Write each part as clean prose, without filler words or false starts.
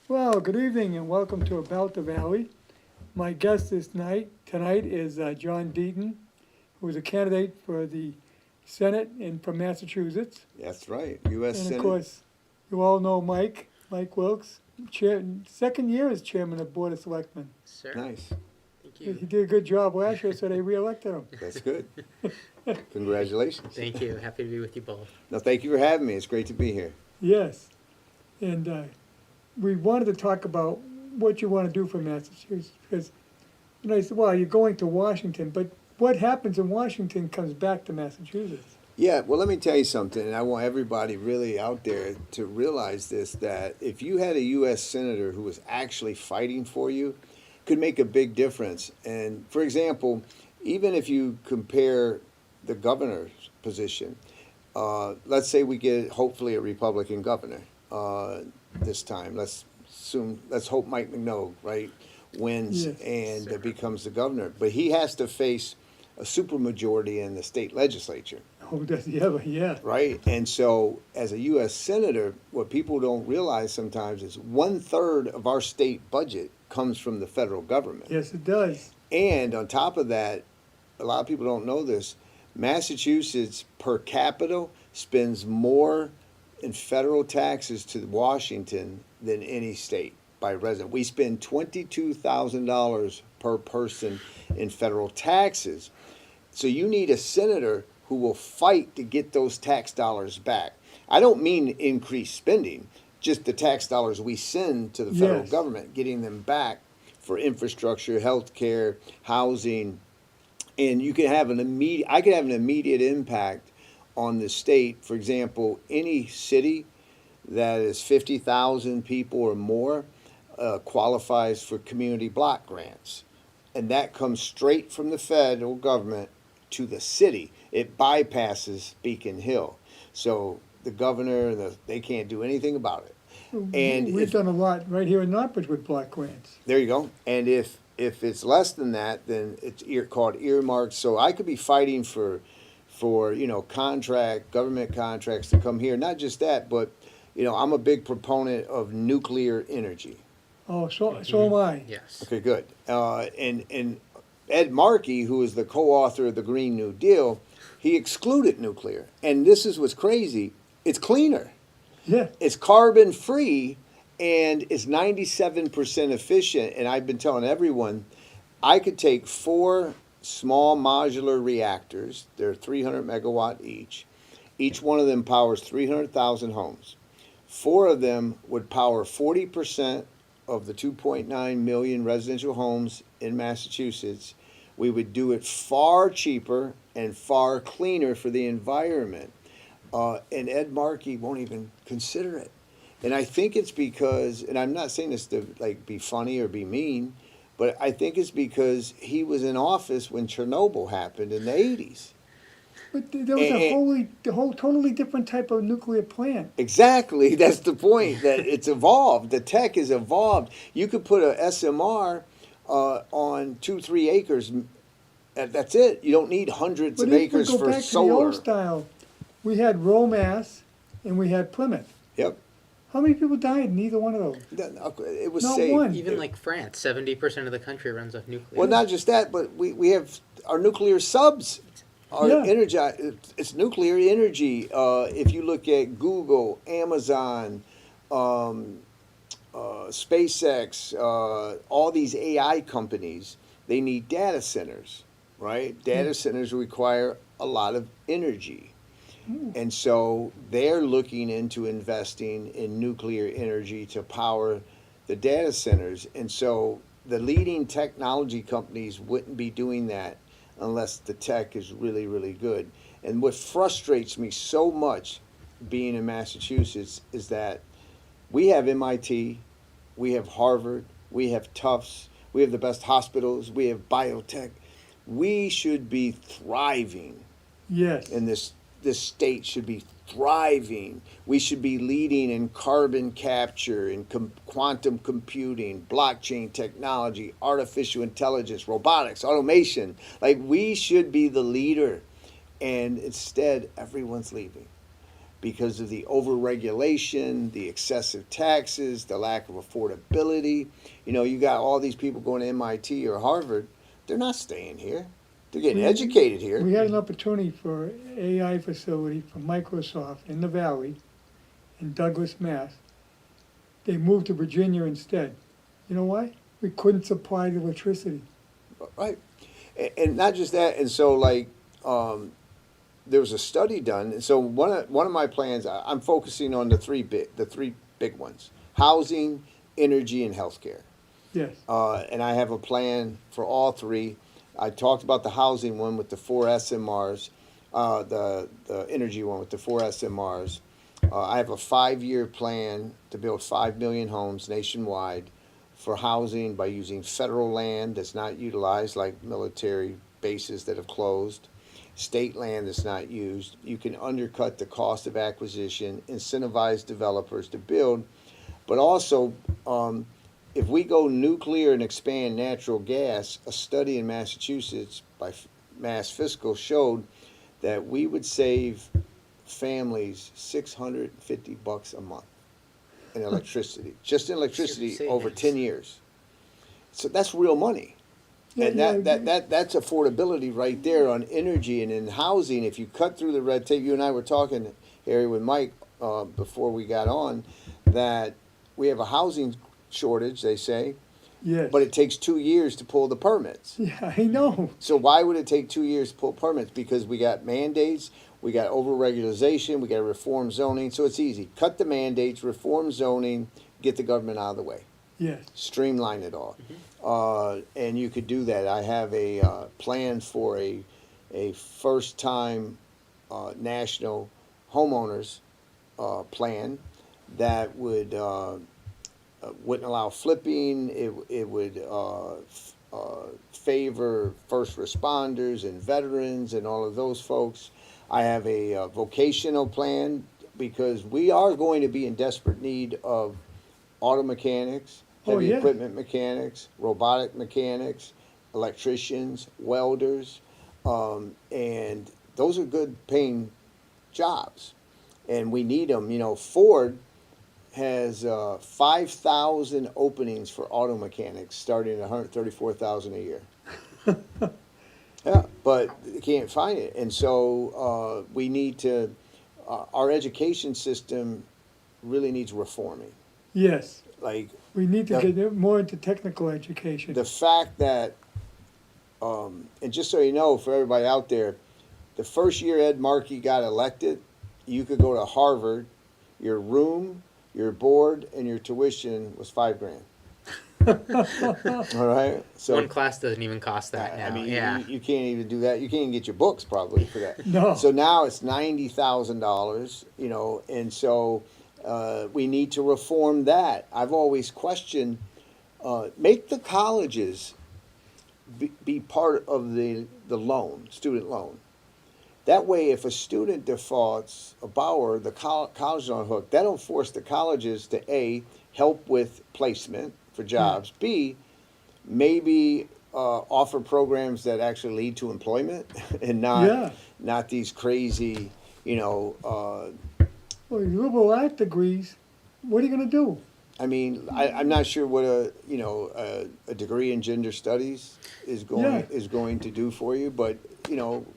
Well, good evening and welcome to About the Valley. My guest tonight is John Deaton, who is a candidate for the Senate from Massachusetts. That's right, U.S. And of Senate. course, you all know Mike Wilkes, second year as chairman of Board of Selectmen. Sir, Nice. thank He you. did a good job last year, so they reelected him. That's good. Congratulations. Thank you. Happy to be with you both. No, thank you for having me. It's great to be here. Yes. And we wanted to talk about what you want to do for Massachusetts because, I said, well, you're going to Washington, but what happens in Washington comes back to Massachusetts. Yeah, well, let me tell you something, and I want everybody really out there to realize this, that if you had a U.S. Senator who was actually fighting for you, could make a big difference. And, for example, even if you compare the governor's position, let's say we get, hopefully, a Republican governor this time. Let's hope Mike McNogue, right, wins Yes, and becomes the governor. But he has to face a supermajority in the state legislature. Oh, does he ever? Yeah. Right? And so, as a U.S. Senator, what people don't realize sometimes is 1/3 of our state budget comes from the federal government. Yes, it does. And on top of that, a lot of people don't know this, Massachusetts per capita spends more in federal taxes to Washington than any state by resident. We spend $22,000 per person in federal taxes. So you need a senator who will fight to get those tax dollars back. I don't mean increased spending, just the tax dollars we send to the federal Yes. government, getting them back for infrastructure, health care, housing. And you can have I could have an immediate impact on the state. For example, any city that is 50,000 people or more qualifies for community block grants. And that comes straight from the federal government to the city. It bypasses Beacon Hill. So the governor, they can't do anything about it. And We've done a lot right here in Northbridge with block grants. there you go. And if it's less than that, then it's called earmarked. So I could be fighting for government contracts to come here. Not just that, but I'm a big proponent of nuclear energy. Oh, so am I. Yes. Okay, good. And Ed Markey, who is the co-author of the Green New Deal, he excluded nuclear. And this is what's crazy. It's cleaner. Yeah. It's carbon free and it's 97% efficient. And I've been telling everyone, I could take 4 small modular reactors. They're 300 megawatt each. Each one of them powers 300,000 homes. 4 of them would power 40% of the 2.9 million residential homes in Massachusetts. We would do it far cheaper and far cleaner for the environment. And Ed Markey won't even consider it. And I think it's because, and I'm not saying this to be funny or be mean, but I think it's because he was in office when Chernobyl happened in the 80s. But there was a whole totally different type of nuclear plant. Exactly. That's the point, that it's evolved. The tech has evolved. You could put a SMR on 2-3 acres. That's it. You don't need hundreds But of if acres we go for back to the solar. old style, we had Romass and we had Plymouth. Yep. How many people died in either one of those? It was Not safe. one. Even like France, 70% of the country runs off nuclear. Well, not just that, but we have our nuclear subs. Our Yeah. energy, it's nuclear energy. If you look at Google, Amazon, SpaceX, all these AI companies, they need data centers, right? Data centers require a lot of energy. And so they're looking into investing in nuclear energy to power the data centers. And so the leading technology companies wouldn't be doing that unless the tech is really, really good. And what frustrates me so much being in Massachusetts is that we have MIT, we have Harvard, we have Tufts, we have the best hospitals, we have biotech. We should be thriving Yes. in this state should be thriving. We should be leading in carbon capture, in quantum computing, blockchain technology, artificial intelligence, robotics, automation. We should be the leader. And instead, everyone's leaving. because of the overregulation, the excessive taxes, the lack of affordability. You know, you got all these people going to MIT or Harvard. They're not staying here. They're getting educated here. We had an opportunity for AI facility for Microsoft in the Valley, in Douglas, Mass. They moved to Virginia instead. You know why? We couldn't supply the electricity. Right. And not just that. And so, like, there was a study done. And so one of my plans, I'm focusing on the three big ones: housing, energy, and healthcare. Yes. And I have a plan for all three. I talked about the housing one with the 4 SMRs, the energy one with the 4 SMRs. I have a 5-year plan to build 5 million homes nationwide for housing by using federal land that's not utilized, like military bases that have closed, state land that's not used. You can undercut the cost of acquisition, incentivize developers to build, but also, if we go nuclear and expand natural gas, a study in Massachusetts by Mass Fiscal showed that we would save families $650 a month in electricity, just in electricity over 10 years. So that's real money. And that's affordability right there on energy and in housing. If you cut through the red tape, you and I were talking, Harry, with Mike before we got on, that we have a housing shortage, they say, Yes. but it takes 2 years to pull the permits. Yeah, I know. So why would it take 2 years to pull permits? Because we got mandates, we got over-regularization, we got reform zoning, so it's easy. Cut the mandates, reform zoning, get the government out of the way. Yes. Streamline it all. And you could do that. I have a plan for a first-time national homeowners plan that would wouldn't allow flipping. It would favor first responders and veterans and all of those folks. I have a vocational plan because we are going to be in desperate need of auto mechanics, heavy equipment mechanics, robotic mechanics, electricians, welders, and those are good paying jobs, and we need them. You know, Ford has 5,000 openings for auto mechanics, starting at $134,000 a year. Yeah, but they can't find it, and so we need to. Our education system really needs reforming. Yes. Like We need to get more into technical education. the fact that, and just so you know, for everybody out there, the first year Ed Markey got elected, you could go to Harvard, your room, your board, and your tuition was $5,000. All right, so One class doesn't even cost that now. I mean, yeah. you can't even do that. You can't even get your books probably for that. No. So now it's $90,000. You know, and so we need to reform that. I've always questioned, make the colleges be part of the loan, student loan. That way, if a student defaults a borrower, the college is on hook. That'll force the colleges to A, help with placement for jobs, B, maybe offer programs that actually lead to employment and not these crazy, Well, liberal art degrees, what are you going to do? I mean, I'm not sure what a degree in gender studies is going to do for you, but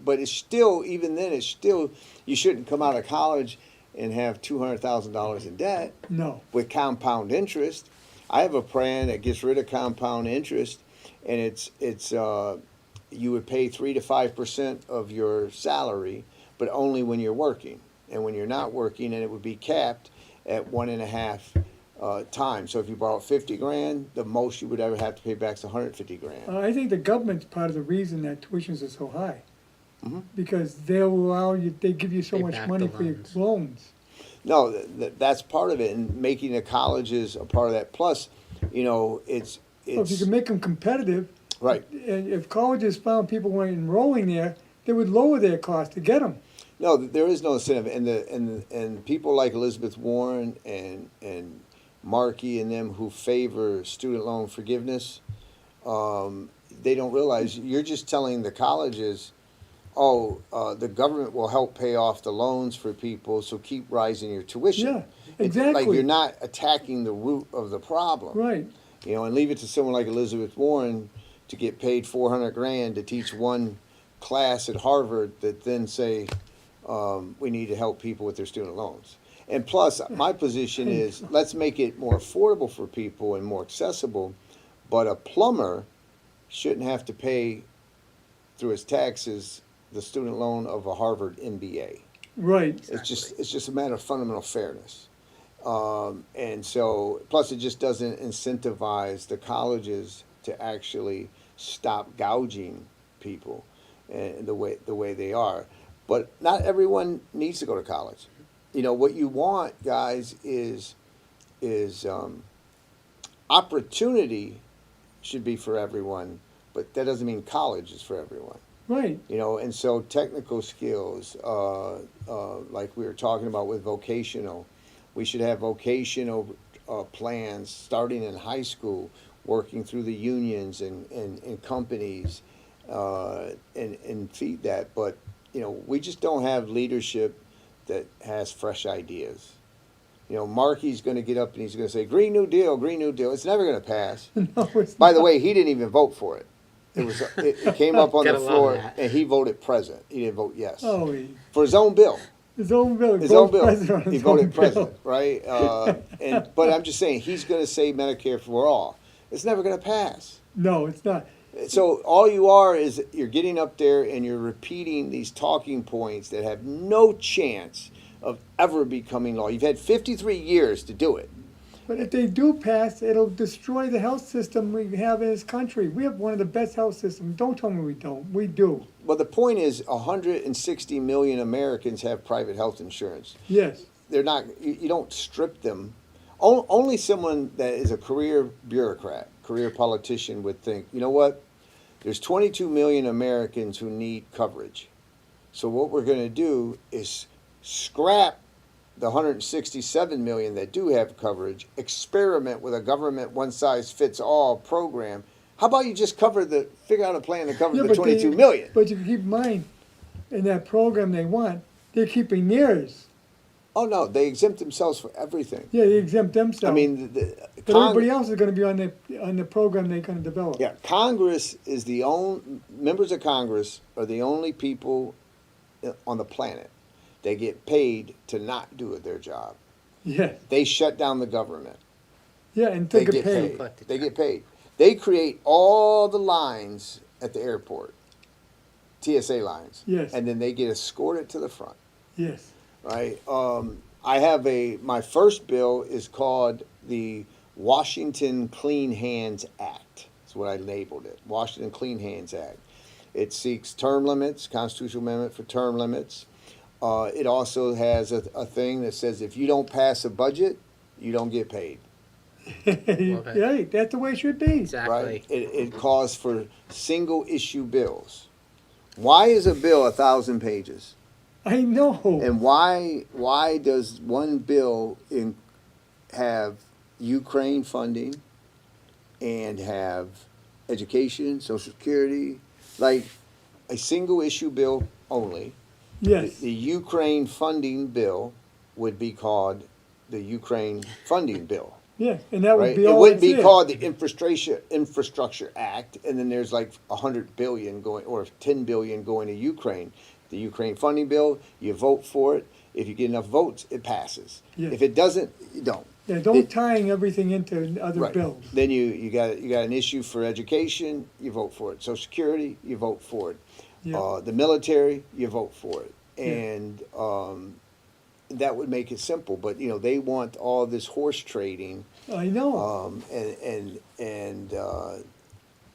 but it's still, even then, it's still, you shouldn't come out of college and have $200,000 in debt. No. With compound interest. I have a plan that gets rid of compound interest, and it's you would pay 3 to 5% of your salary, but only when you're working, and when you're not working, and it would be capped at 1.5 times. So if you borrow $50,000, the most you would ever have to pay back is $150,000. I think the government's part of the reason that tuitions are so high. Mhm. Because they'll allow you, they give you so They much back money the for your loans. loans. No, that's part of it, and making the colleges a part of that. Plus, it's So if you can make them competitive, right. and if colleges found people weren't enrolling there, they would lower their cost to get them. No, there is no incentive, and people like Elizabeth Warren and Markey and them who favor student loan forgiveness, they don't realize you're just telling the colleges, the government will help pay off the loans for people, so keep rising your tuition. Yeah, Like exactly. you're not attacking the root of the problem. Right. You know, and leave it to someone like Elizabeth Warren to get paid 400 grand to teach one class at Harvard that then say, we need to help people with their student loans. And plus, my position is, let's make it more affordable for people and more accessible, but a plumber shouldn't have to pay through his taxes the student loan of a Harvard MBA. Right. It's just a matter of fundamental fairness. And so, plus it just doesn't incentivize the colleges to actually stop gouging people and the way they are. But not everyone needs to go to college. You know, what you want, guys, is opportunity should be for everyone, but that doesn't mean college is for everyone. Right. You know, and so technical skills, like we were talking about with vocational, we should have vocational plans starting in high school, working through the unions and companies, and feed that. But, you know, we just don't have leadership that has fresh ideas. You know, Markey's going to get up and he's going to say, Green New Deal, Green New Deal. It's never going to pass. No, it's By the not. way, he didn't even vote for it. It came up on the Gotta love floor, that. and he voted present. He didn't vote yes. Oh, For his own bill. his own bill. His own bill. President on He his own voted bill. present, right? But I'm just saying, he's going to say Medicare for all. It's never going to pass. No, it's not. So all you are is you're getting up there and you're repeating these talking points that have no chance of ever becoming law. You've had 53 years to do it. But if they do pass, it'll destroy the health system we have in this country. We have one of the best health systems. Don't tell me we don't. We do. Well, the point is 160 million Americans have private health insurance. Yes. They're not, you don't strip them. Only someone that is a career bureaucrat, career politician would think, you know what? There's 22 million Americans who need coverage. So what we're going to do is scrap the 167 million that do have coverage, experiment with a government one-size-fits-all program. How about you just figure out a plan to cover Yeah, the but 22 million? But you keep in mind, in that program they want, they're keeping theirs. Oh, no, they exempt themselves for everything. Yeah, they exempt themselves. I mean, but everybody else is going to be on the program they're going to develop. Yeah, Congress is the only, members of Congress are the only people on the planet that get paid to not do their job. Yeah. They shut down the government. Yeah, and They take a get pay. paid. Collected They tax. get paid. They create all the lines at the airport, TSA lines. Yes. And then they get escorted to the front, Yes. right? I have my first bill is called the Washington Clean Hands Act. That's what I labeled it, Washington Clean Hands Act. It seeks term limits, constitutional amendment for term limits. It also has a thing that says if you don't pass a budget, you don't get paid. Yeah, that's the way it should be. Exactly. Right? It calls for single issue bills. Why is a bill 1,000 pages? I know. And why does one bill have Ukraine funding and have education, Social Security, like a single issue bill only? Yes. The Ukraine funding bill would be called the Ukraine funding bill. Yes, and that would Right? be It all wouldn't that's be it. called the Infrastructure Act, and then there's like 100 billion going, or 10 billion going to Ukraine. The Ukraine funding bill, you vote for it. If you get enough votes, it passes. Yeah. If it doesn't, you don't. Yeah, don't It- tying everything into other Right. bills. Then you got an issue for education, you vote for it. Social Security, you vote for it. Yeah. The military, you vote for it. Yeah. And that would make it simple. But they want all this horse trading. I know. And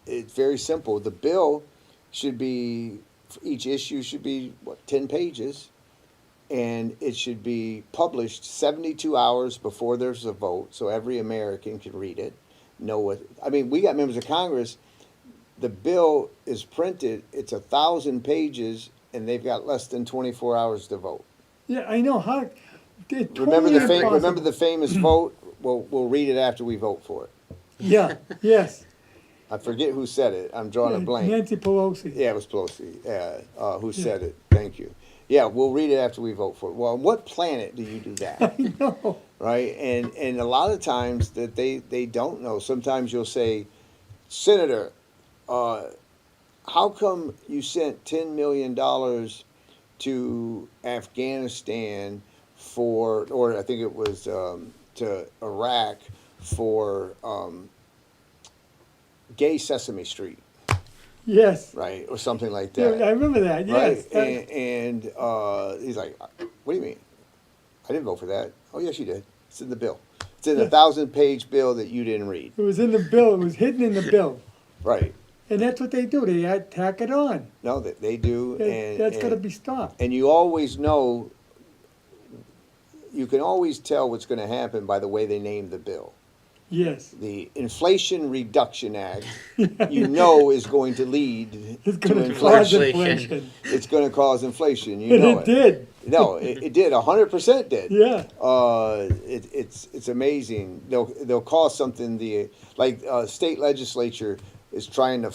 it's very simple. The bill should be, each issue should be, 10 pages, and it should be published 72 hours before there's a vote, so every American can read it, know what, we got members of Congress, the bill is printed, it's 1,000 pages, and they've got less than 24 hours to vote. Yeah, I know. How? It's Remember totally the impossible. remember the famous vote? We'll read it after we vote for it. Yeah. Yes. I forget who said it. I'm drawing a blank. Nancy Pelosi. Yeah, it was Pelosi. Who said it? Thank you. Yeah, we'll read it after we vote for it. Well, on what planet do you do that? I know. Right? And a lot of times that they don't know. Sometimes you'll say, Senator, how come you sent $10 million to Afghanistan or I think it was to Iraq for Gay Sesame Street, Yes. right? Or something like Yeah, that. I remember that. Yes. Right? And he's like, what do you mean? I didn't vote for that. Oh, yes, you did. It's in the bill. It's in the 1,000-page bill that you didn't read. It was in the bill. It was hidden in the bill. Right. And that's what they do. They tack it on. No, they do. That's got to be stopped. And you always know, you can always tell what's going to happen by the way they name the bill. Yes. The Inflation Reduction Act, you know, is going to lead It's to going to cause inflation. inflation. It's going to cause inflation. You And know it did. No, it did. 100% did. Yeah. It's amazing. They'll call something state legislature is trying to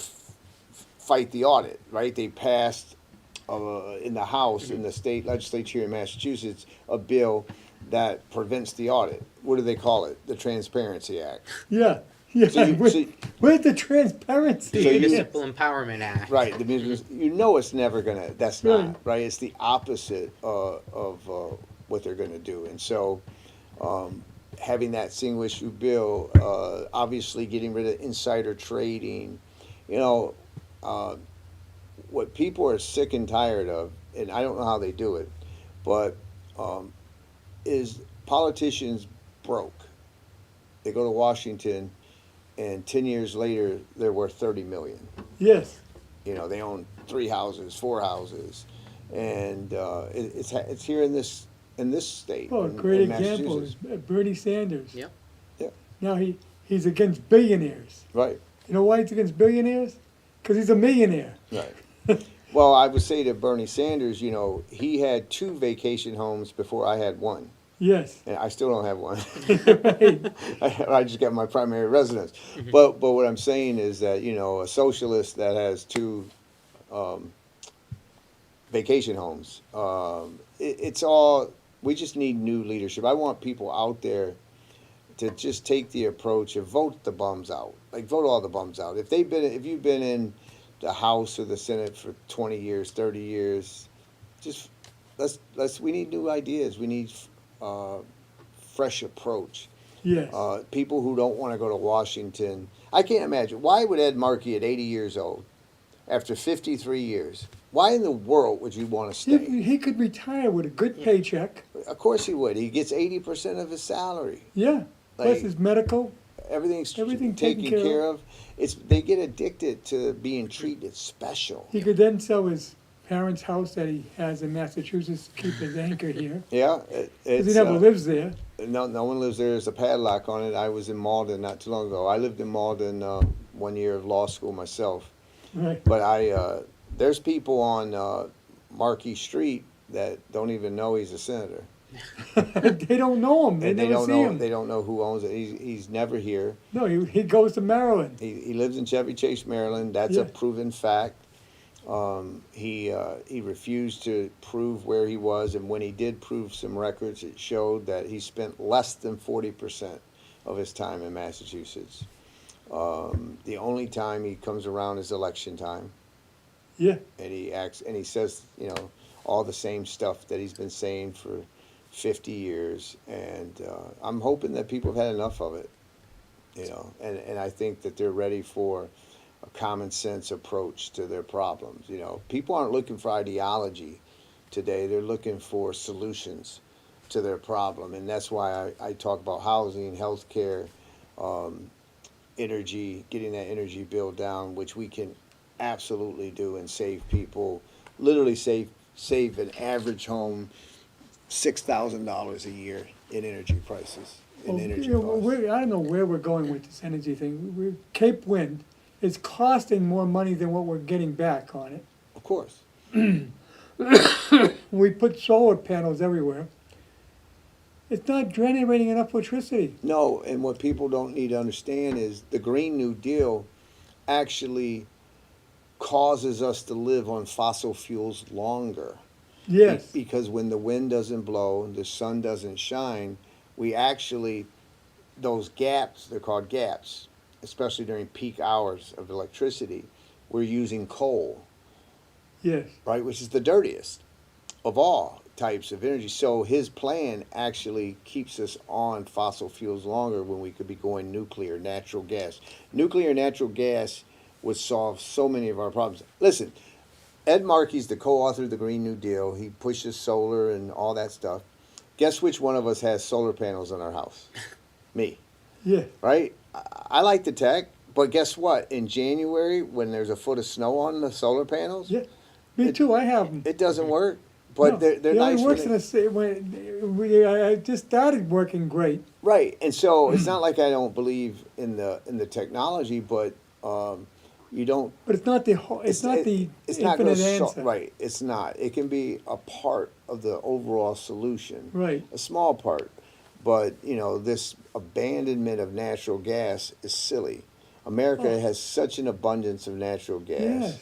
fight the audit, right? They passed in the House, in the state legislature here in Massachusetts, a bill that prevents the audit. What do they call it? The Transparency Act. Yeah. Yeah. Where's the transparency? So you- Municipal Empowerment Act. Right. You know it's never going to, that's Right. not, right? It's the opposite of what they're going to do. And so having that single issue bill, obviously getting rid of insider trading, what people are sick and tired of, and I don't know how they do it, but is politicians broke. They go to Washington, and 10 years later, they're worth $30 million. Yes. They own 3 houses, 4 houses, and it's here in this state. Well, a in great example is Massachusetts. Bernie Sanders. Yep. Yeah. Now he's against billionaires. Right. You know why he's against billionaires? Because he's a millionaire. Right. Well, I would say to Bernie Sanders, he had 2 vacation homes before I had 1. Yes. And I still don't have 1. Right. I just got my primary residence. But what I'm saying is that, a socialist that has 2 vacation homes, it's all, we just need new leadership. I want people out there to just take the approach of vote the bums out. Like, vote all the bums out. If you've been in the House or the Senate for 20 years, 30 years, just we need new ideas. We need fresh approach. Yes. People who don't want to go to Washington. I can't imagine. Why would Ed Markey at 80 years old, after 53 years, why in the world would you want to stay? He could retire with a good paycheck. Of course he would. He gets 80% of his salary. Yeah. Plus Like, his medical. Everything's Everything taken taken care care of. They get addicted to being treated special. He could then sell his parents' house that he has in Massachusetts to keep his anchor here. Yeah, Because he never lives there. No one lives there. There's a padlock on it. I was in Malden not too long ago. I lived in Malden 1 year of law school myself. Right. But there's people on Markey Street that don't even know he's a senator. They don't know him. They And they never don't see know. him. They don't know who owns it. He's never here. No, he goes to Maryland. He lives in Chevy Chase, Maryland. That's a Yeah. proven fact. He refused to prove where he was, and when he did prove some records, it showed that he spent less than 40% of his time in Massachusetts. The only time he comes around is election time, Yeah. and he says, all the same stuff that he's been saying for 50 years, and I'm hoping that people have had enough of it, and I think that they're ready for a common sense approach to their problems. People aren't looking for ideology today. They're looking for solutions to their problem. And that's why I talk about housing, healthcare, energy, getting that energy bill down, which we can absolutely do and save people, literally save an average home $6,000 a year in energy prices, in Well, energy well, costs. I don't know where we're going with this energy thing. Cape Wind is costing more money than what we're getting back on it. Of course. We put solar panels everywhere. It's not generating enough electricity. No, and what people don't need to understand is the Green New Deal actually causes us to live on fossil fuels longer. Yes. Because when the wind doesn't blow, the sun doesn't shine, we actually, those gaps, they're called gaps, especially during peak hours of electricity, we're using coal, Yes. right, which is the dirtiest of all types of energy. So his plan actually keeps us on fossil fuels longer when we could be going nuclear, natural gas. Nuclear and natural gas would solve so many of our problems. Listen, Ed Markey's the co-author of the Green New Deal. He pushes solar and all that stuff. Guess which one of us has solar panels in our house? Me, Yeah. right? I like the tech, but guess what? In January, when there's a foot of snow on the solar panels, Yeah. Me too. I have them. it doesn't work. But No, they're it nice. only works in a state when I just started working great. Right, and so it's not like I don't believe in the technology, but you don't. But it's not the whole. It's not the It's not going infinite to answer. right. It's not. It can be a part of the overall solution. Right. A small part, but this abandonment of natural gas is silly. America has such an abundance of natural gas,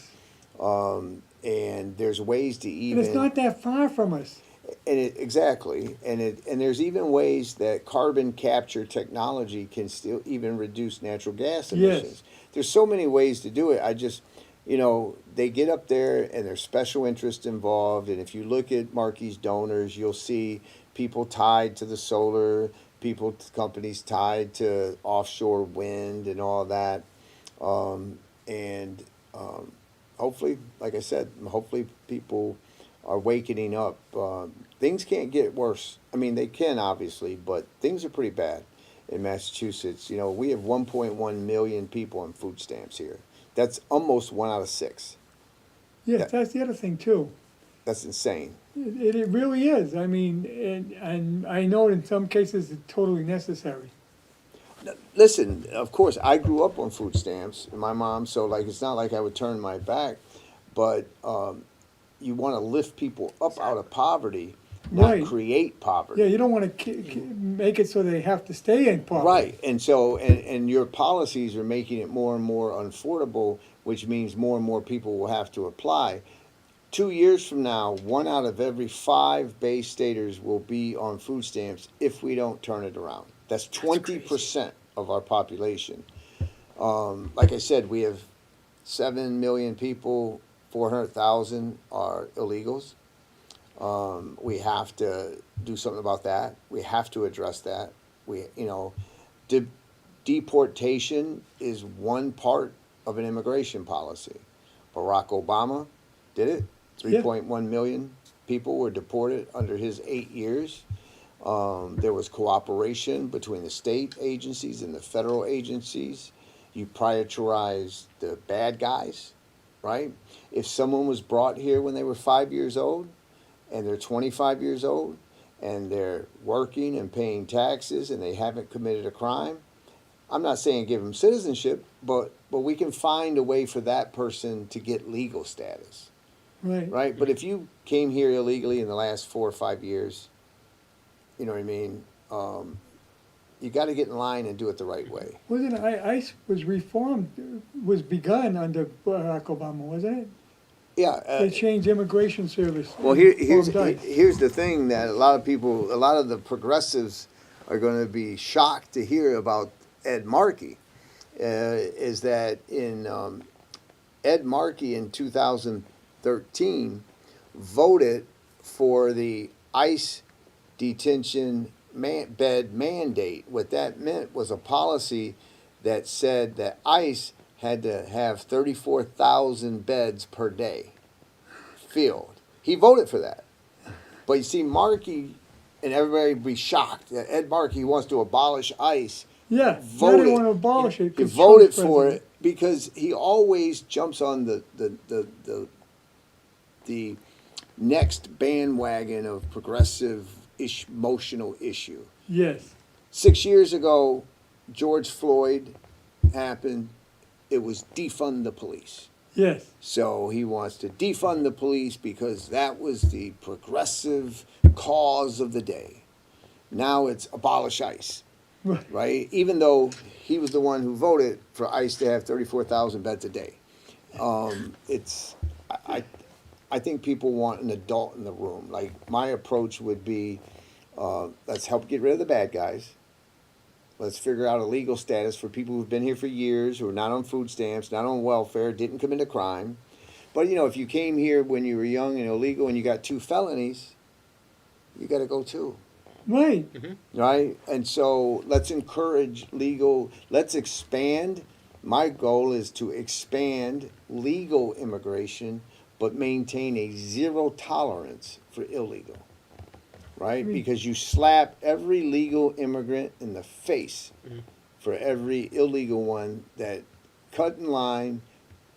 Yes. and there's ways to And even. it's not that far from us. And exactly, and there's even ways that carbon capture technology can still even reduce natural gas emissions. Yes. There's so many ways to do it. I just, they get up there and there's special interest involved. And if you look at Markey's donors, you'll see people tied to the solar, companies tied to offshore wind and all that. Hopefully, like I said, hopefully people are wakening up. Things can't get worse. I mean, they can obviously, but things are pretty bad in Massachusetts. We have 1.1 million people on food stamps here. That's almost 1 out of 6. Yes, Yeah. that's the other thing too. That's insane. It really is. I mean, and I know in some cases it's totally necessary. Listen, of course, I grew up on food stamps, and my mom, so it's not like I would turn my back, but you want to lift people up out of poverty, not Right. create poverty. Yeah, you don't want to make it so they have to stay in poverty. Right, and so and your policies are making it more and more unaffordable, which means more and more people will have to apply. 2 years from now, 1 out of every 5 Bay Staters will be on food stamps if we don't turn it around. That's 20% of our population. Like I said, we have 7 million people. 400,000 are illegals. We have to do something about that. We have to address that. Deportation is one part of an immigration policy. Barack Obama did it. 3.1 million people were deported under his 8 years. There was cooperation between the state agencies and the federal agencies. You prioritize the bad guys, right? If someone was brought here when they were 5 years old and they're 25 years old and they're working and paying taxes and they haven't committed a crime, I'm not saying give them citizenship, but we can find a way for that person to get legal status, Right. right? But if you came here illegally in the last 4 or 5 years, you know what I mean? You got to get in line and do it the right way. Wasn't ICE was reformed, was begun under Barack Obama, wasn't it? Yeah. They changed immigration service. Well, and here's formed ICE. here's the thing that a lot of the progressives are going to be shocked to hear about Ed Markey, is that in Ed Markey in 2013 voted for the ICE detention bed mandate. What that meant was a policy that said that ICE had to have 34,000 beds per day filled. He voted for that. But you see, Markey, and everybody would be shocked that Ed Markey wants to abolish ICE. Yeah, Voted. now they want to abolish it. He 'cause voted Trump's for president. it because he always jumps on the next bandwagon of progressive emotional issue. Yes, 6 years ago, George Floyd happened. It was defund the police. yes, So he wants to defund the police because that was the progressive cause of the day. Now it's abolish ICE. right? Even though he was the one who voted for ICE to have 34,000 beds a day. It's, I, I think people want an adult in the room. Like, my approach would be, let's help get rid of the bad guys. Let's figure out a legal status for people who've been here for years, who are not on food stamps, not on welfare, didn't commit a crime. But, you know, if you came here when you were young and illegal and you got 2 felonies, you got to go too. Right. Right? And so let's encourage legal, let's expand. My goal is to expand legal immigration, but maintain a zero tolerance for illegal. Right? Because you slap every legal immigrant in the face for every illegal one that cut in line,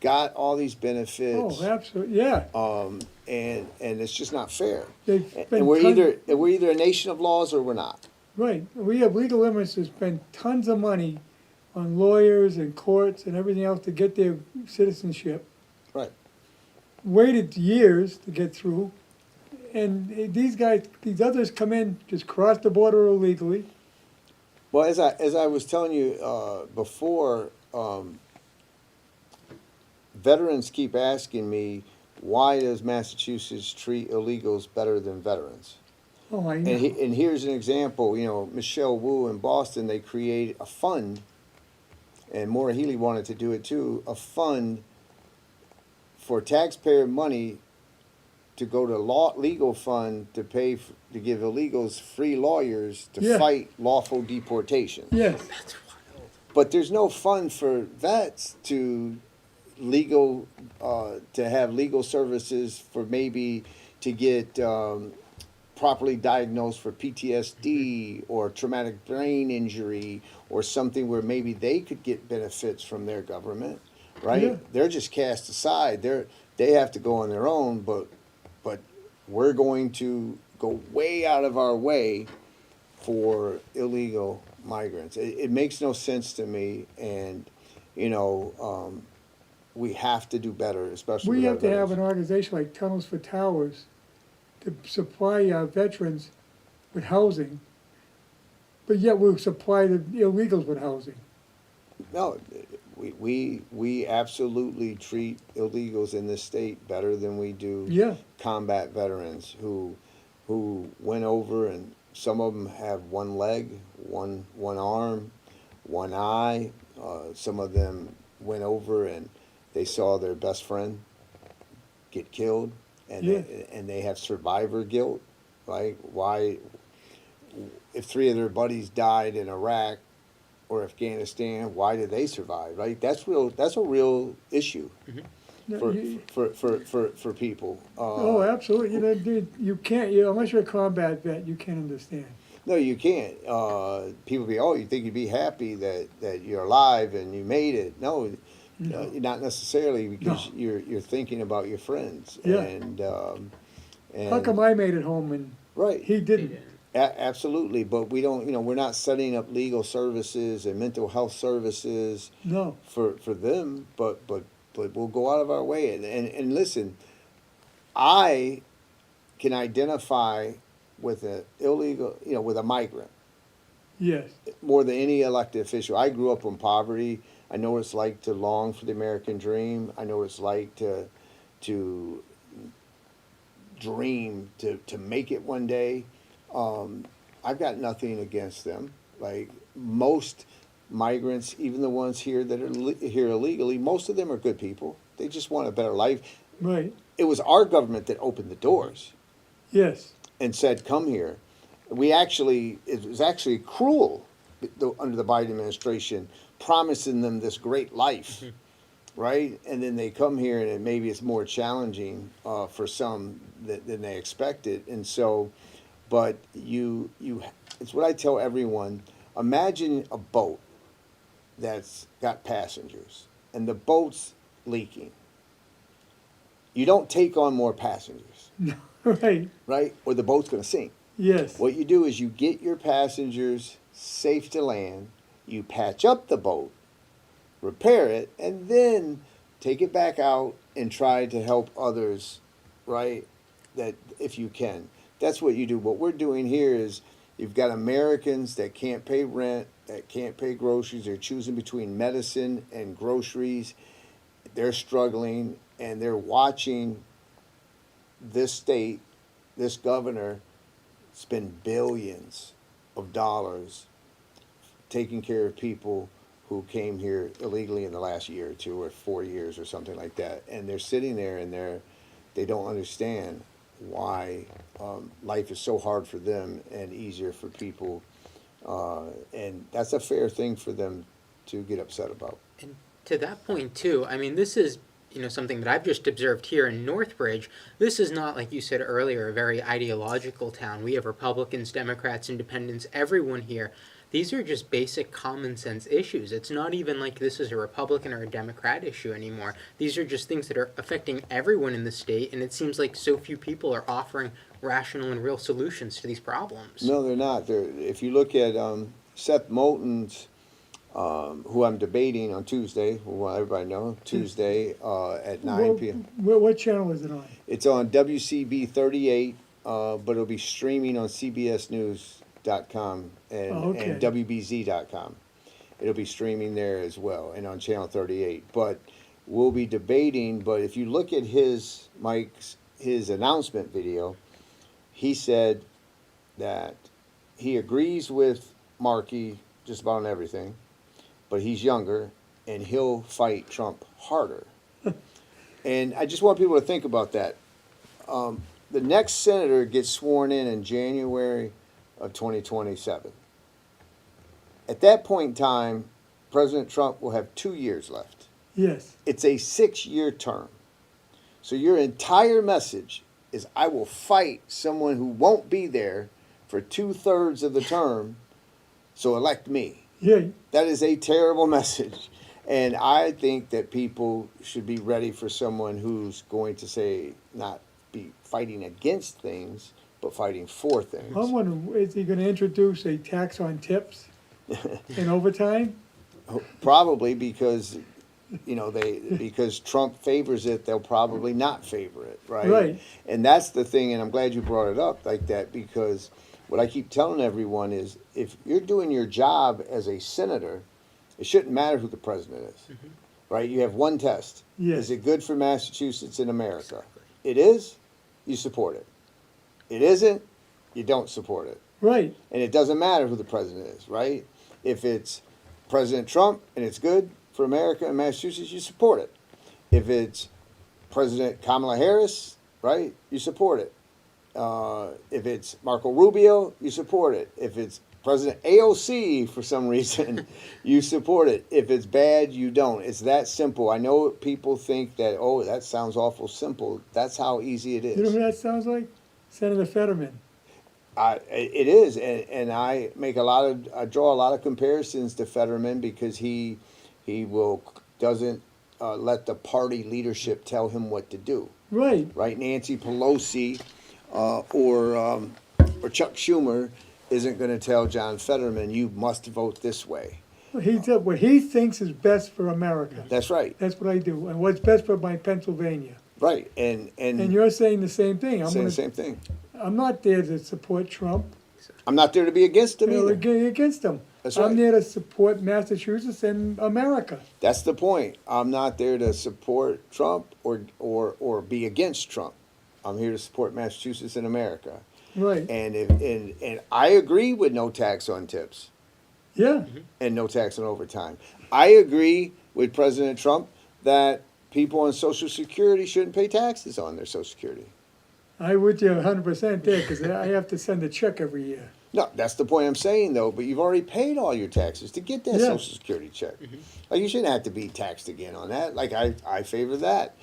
got all these benefits. Oh, absolutely, yeah. And it's just not fair. They've spent And we're tons- either a nation of laws or we're not. Right, we have legal immigrants who spend tons of money on lawyers and courts and everything else to get their citizenship. Right. Waited years to get through, and these guys, these others come in, just cross the border illegally. Well, as I was telling you before, veterans keep asking me, why does Massachusetts treat illegals better than veterans? Oh, I know. And here's an example. You know, Michelle Wu in Boston, they created a fund, and Maura Healey wanted to do it too, a fund for taxpayer money to go to legal fund to pay to give illegals free lawyers to Yeah. fight lawful deportation. Yes, But there's no fund for vets to legal to have legal services for maybe to get properly diagnosed for PTSD or traumatic brain injury or something where maybe they could get benefits from their government, right? Yeah. They're just cast aside. They have to go on their own, but we're going to go way out of our way for illegal migrants. It makes no sense to me, and you know, we have to do better, especially. we with have our to have veterans. an organization like Tunnels for Towers to supply our veterans with housing, but yet we'll supply the illegals with housing. No, we absolutely treat illegals in this state better than we do Yeah, combat veterans who went over, and some of them have one leg, one arm, one eye. Some of them went over and they saw their best friend get killed, and Yeah. they have survivor guilt. Right? Why, if 3 of their buddies died in Iraq or Afghanistan, why did they survive? Right? That's real. That's a real issue No, for you- for people. oh, absolutely, you know, dude, you can't, unless you're a combat vet, you can't understand. No, you can't. People be, oh, you think you'd be happy that you're alive and you made it. No, No. not necessarily, because No. you're thinking about your friends. Yeah. And How come I made it home and right. he didn't? Absolutely, but we don't. You know, we're not setting up legal services and mental health services No, for them. But we'll go out of our way. And listen, I can identify with an illegal, you know, with a migrant yes, more than any elected official. I grew up in poverty. I know what it's like to long for the American dream. I know what it's like to dream to make it one day. I've got nothing against them. Like, most migrants, even the ones here that are here illegally, most of them are good people. They just want a better life. right, It was our government that opened the doors yes, and said, come here. It was actually cruel under the Biden administration, promising them this great life, right? And then they come here, and maybe it's more challenging for some than they expected. And so, but it's what I tell everyone. Imagine a boat that's got passengers, and the boat's leaking. You don't take on more passengers, right, right? Or the boat's going to sink. yes, What you do is you get your passengers safe to land, you patch up the boat, repair it, and then take it back out and try to help others, right? That if you can. That's what you do. What we're doing here is You've got Americans that can't pay rent, that can't pay groceries. They're choosing between medicine and groceries. They're struggling, and they're watching this state, this governor, spend billions of dollars taking care of people who came here illegally in the last year or two or 4 years or something like that. And they're sitting there and they don't understand why life is so hard for them and easier for people. And that's a fair thing for them to get upset about. And to that point too, I mean, this is, something that I've just observed here in Northbridge. This is not, like you said earlier, a very ideological town. We have Republicans, Democrats, Independents, everyone here. These are just basic common sense issues. It's not even like this is a Republican or a Democrat issue anymore. These are just things that are affecting everyone in the state, and it seems like so few people are offering rational and real solutions to these problems. No, they're not. If you look at Seth Moulton's, who I'm debating on Tuesday, who everybody know, Tuesday at 9 p.m. What channel is it on? It's on WCB 38, but it'll be streaming on CBSNews.com and WBZ.com. It'll be streaming there as well, and on Channel 38. But we'll be debating. But if you look at his announcement video, he said that he agrees with Markey just about on everything, but he's younger and he'll fight Trump harder. And I just want people to think about that. The next senator gets sworn in January of 2027. At that point in time, President Trump will have 2 years left. Yes. It's a 6-year term. So your entire message is, I will fight someone who won't be there for 2/3 of the term, so elect me. Yeah. That is a terrible message. And I think that people should be ready for someone who's going to say, not be fighting against things, but fighting for things. I'm wondering, is he going to introduce a tax on tips in overtime? Probably because, because Trump favors it, they'll probably not favor it, right? Right. And that's the thing, and I'm glad you brought it up like that, because what I keep telling everyone is, if you're doing your job as a senator, it shouldn't matter who the president is, right? You have one test. Yes. Is it good for Massachusetts and America? Exactly. It is, you support it. It isn't, you don't support it. Right. And it doesn't matter who the president is, right? If it's President Trump and it's good for America and Massachusetts, you support it. If it's President Kamala Harris, right, you support it. If it's Marco Rubio, you support it. If it's President AOC, for some reason, you support it. If it's bad, you don't. It's that simple. I know people think that, oh, that sounds awful simple. That's how easy it is. You know who that sounds like? Senator Fetterman. It is, and I draw a lot of comparisons to Fetterman, because he doesn't let the party leadership tell him what to do. Right. Right. Nancy Pelosi or Chuck Schumer isn't going to tell John Fetterman, you must vote this way. Well, he said what he thinks is best for America. That's right. That's what I do, and what's best for my Pennsylvania. Right, and you're saying the same thing. saying the same thing. I'm not there to support Trump. I'm not there to be against him either. Against him. That's right. I'm there to support Massachusetts and America. That's the point. I'm not there to support Trump or be against Trump. I'm here to support Massachusetts and America. Right. And I agree with no tax on tips. Yeah. And no tax on overtime. I agree with President Trump that people on Social Security shouldn't pay taxes on their Social Security. I would you 100% there, because I have to send a check every year. No, that's the point I'm saying, though. But you've already paid all your taxes to get that Yeah. Social Security check. Like, you shouldn't have to be taxed again on that. Like, I favor that.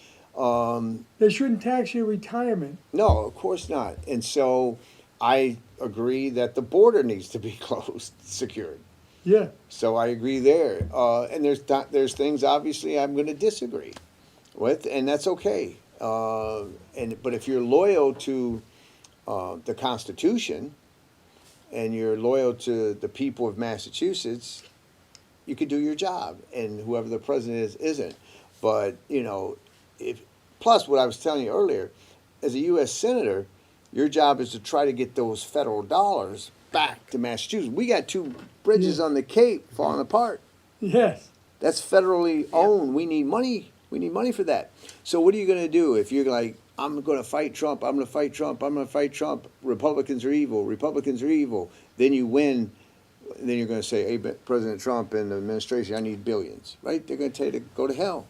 They shouldn't tax your retirement. No, of course not. And so I agree that the border needs to be closed, secured. Yeah. So I agree there. And there's things, obviously, I'm going to disagree with, and that's okay. But if you're loyal to the Constitution and you're loyal to the people of Massachusetts, you could do your job, and whoever the president is isn't. But plus what I was telling you earlier, as a U.S. senator, Your job is to try to get those federal dollars back to Massachusetts. We got 2 bridges Yeah. on the Cape falling apart. Yes, That's federally owned. We need money. We need money for that. So what are you going to do if you're like, I'm going to fight Trump, I'm going to fight Trump, I'm going to fight Trump, Republicans are evil, Republicans are evil. Then you win, then you're going to say, hey, but President Trump and the administration, I need billions, right? They're going to tell you to go to hell,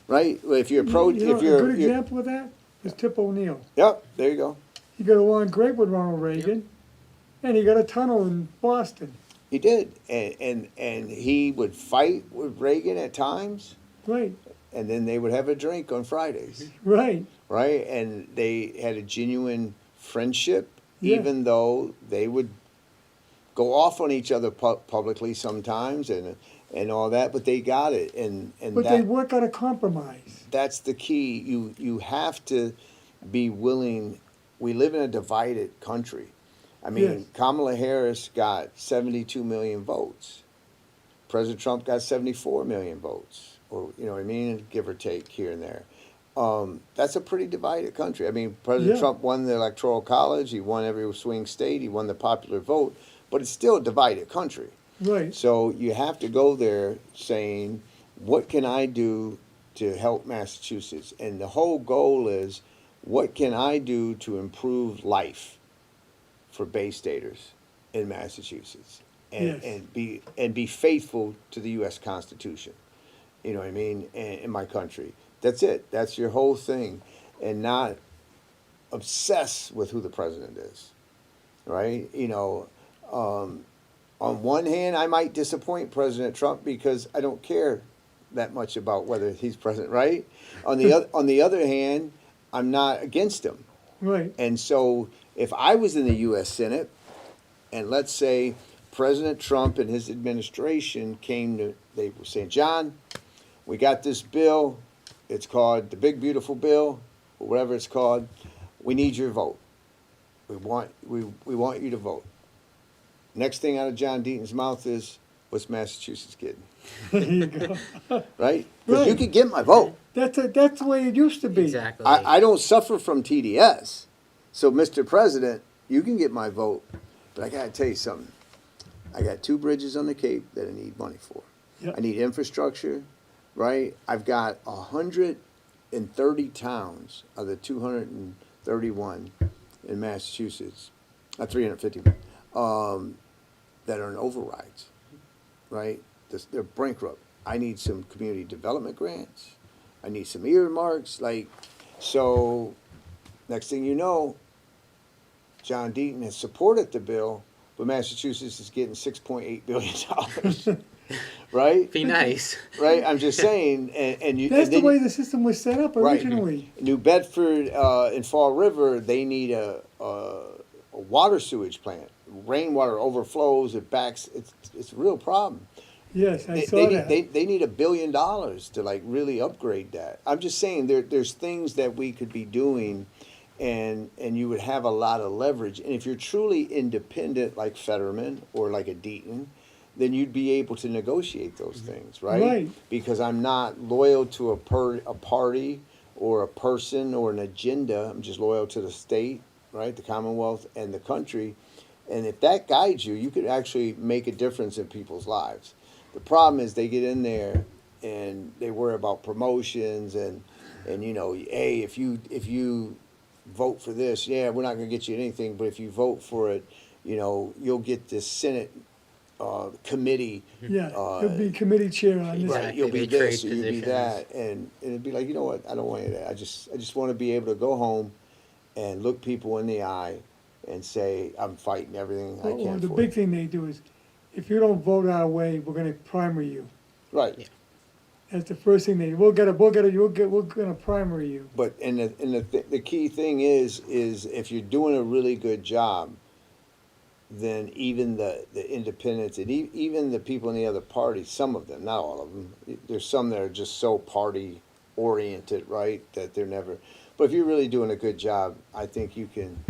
right? Well, if you're pro, you know, if you're, a good you're, example of that is Tip O'Neill. yep, there you go. He got along great with Ronald Reagan, and he got a tunnel in Boston. He did, and he would fight with Reagan at times, Right, and then they would have a drink on Fridays. right. Right? And they had a genuine friendship, Yeah. even though they would go off on each other publicly sometimes and all that, but they got it. And But they that, work out a compromise. that's the key. You have to be willing. We live in a divided country. I mean, Yes. Kamala Harris got 72 million votes. President Trump got 74 million votes, or you know what I mean, give or take here and there. That's a pretty divided country. I mean, President Yeah. Trump won the Electoral College. He won every swing state. He won the popular vote. But it's still a divided country. Right, So you have to go there saying, what can I do to help Massachusetts? And the whole goal is, what can I do to improve life for Bay Staters in Massachusetts? And, Yes. and be faithful to the U.S. Constitution. You know what I mean? In my country. That's it. That's your whole thing. And not obsess with who the president is. Right? You know, on one hand, I might disappoint President Trump because I don't care that much about whether he's president, right? On the other hand, I'm not against him. right. And so if I was in the U.S. Senate, and let's say President Trump and his administration they were saying, John, we got this bill. It's called the Big Beautiful Bill, or whatever it's called. We need your vote. We want you to vote. Next thing out of John Deaton's mouth is, what's Massachusetts getting? There you go. Right? Because you Right. could get my vote. That's the way it used to be. Exactly. I don't suffer from TDS. So, Mr. President, you can get my vote. But I got to tell you something. I got 2 bridges on the Cape that I need money for. Yep. I need infrastructure, right? I've got 130 towns of the 231 in Massachusetts, 350, that are in overrides, right? They're bankrupt. I need some community development grants. I need some earmarks, so next thing you know, John Deaton has supported the bill, but Massachusetts is getting $6.8 billion, right? Be nice. Right? I'm just saying, and you. That's and the then way the system was set up Right. originally. New Bedford and Fall River, they need a water sewage plant. Rainwater overflows, it backs. It's a real problem. Yes, I They, saw they, that. need, they need $1 billion to really upgrade that. I'm just saying there's things that we could be doing, and you would have a lot of leverage. And if you're truly independent, like Fetterman or like a Deaton, then you'd be able to negotiate those things, right? Right. Because I'm not loyal to a party or a person or an agenda. I'm just loyal to the state, right, the Commonwealth and the country. And if that guides you, you could actually make a difference in people's lives. The problem is they get in there and they worry about promotions and you know, hey, if you vote for this, yeah, we're not going to get you anything, but if you vote for it, you know, you'll get this Senate committee. Yeah, you'll be committee chair on this. Right, Exactly, you'll be they this, trade or you'll be positions. that, and it'd be like, you know what? I don't want any of that. I just want to be able to go home and look people in the eye and say, I'm fighting everything I Or can the for big it. thing they do is, if you don't vote our way, we're gonna primary you. Right. Yeah. That's the first thing we're gonna primary you. But the key thing is if you're doing a really good job, then even the independents and even the people in the other parties, some of them, not all of them, there's some that are just so party oriented, right, that they're never. But if you're really doing a good job, I think you can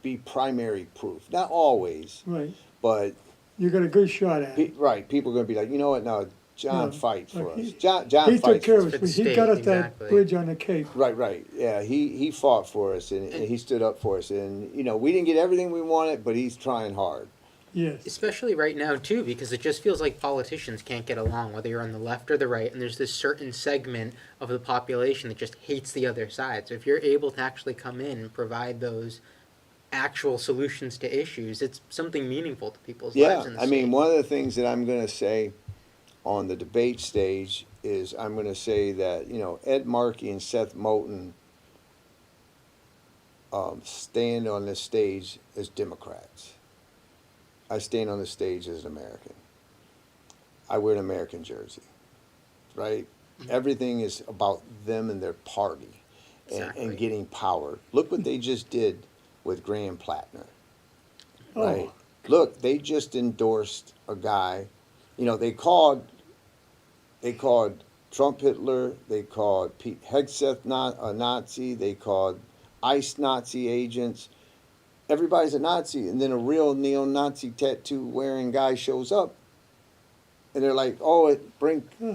be primary proof. Not always, Right. but You got a good shot at it. right, people are going to be like, you know what, no, John Yeah. fight for He- us. John He took fights care for of us. For us. the He got us state, that exactly. bridge on the Cape. Right. Yeah, he fought for us, and he stood up for us. And, you know, we didn't get everything we wanted, but he's trying hard. Yes. Especially right now too, because it just feels like politicians can't get along, whether you're on the left or the right, and there's this certain segment of the population that just hates the other side. So if you're able to actually come in and provide those actual solutions to issues, it's something meaningful to people's lives Yeah, in the I mean, state. one of the things that I'm going to say on the debate stage is I'm going to say that, you know, Ed Markey and Seth Moulton stand on this stage as Democrats. I stand on the stage as an American. I wear an American jersey, right? Everything is about them and their party Exactly. and getting power. Look what they just did with Graham Plattner, right? Oh. Look, they just endorsed a guy. You know, they called Trump Hitler. They called Pete Hegseth a Nazi. They called ICE Nazi agents. Everybody's a Nazi, and then a real neo-Nazi tattoo-wearing guy shows up, and they're like, "Oh,